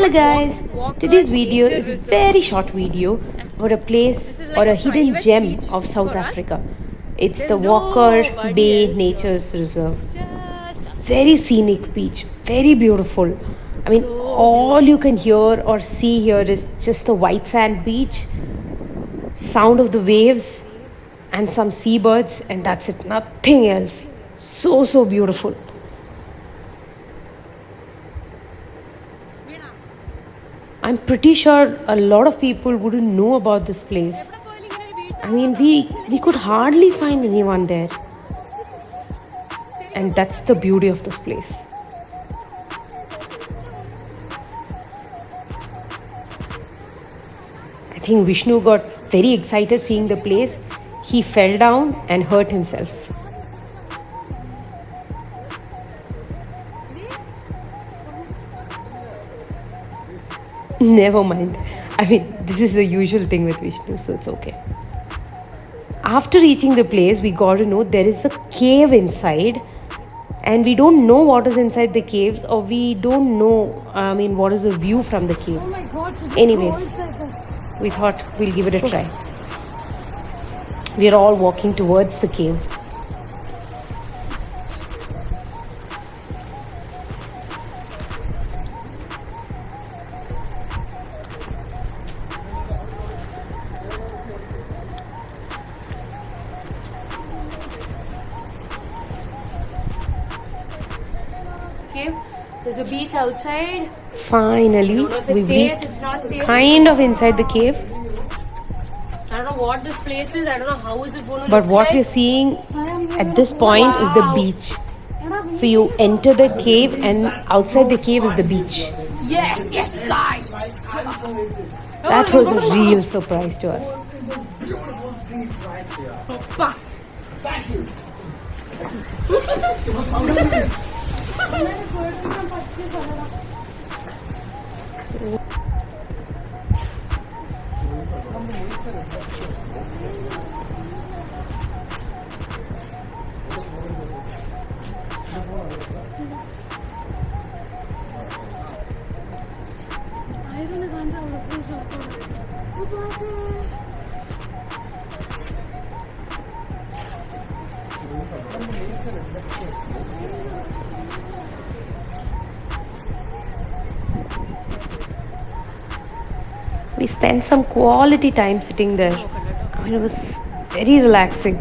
Hello guys, today's video is a very short video about a place or a hidden gem of South Africa. It's the Walker Bay Nature's Reserve. Very scenic beach, very beautiful. I mean, all you can hear or see here is just the white sand beach, sound of the waves, and some seabirds, and that's it, nothing else. So beautiful. I'm pretty sure a lot of people wouldn't know about this place. I mean, we could hardly find anyone there. And that's the beauty of this place. I think Vishnu got very excited seeing the place. He fell down and hurt himself. Never mind. I mean, this is the usual thing with Vishnu, so it's okay. After reaching the place, we got to know there is a cave inside, and we don't know what is inside the caves, or we don't know, what is the view from the cave. Oh my God, Anyways, we thought we'll give it a try. We are all walking towards the cave. There's a beach outside. Finally, we reached kind of inside the cave. I don't know what this place is. I don't know how is it going to But look what like. we're seeing at this point is the beach. So you enter the cave, and outside the cave is the beach. Yes, guys. That was a real surprise to us. We spent some quality time sitting there. I mean, it was very relaxing.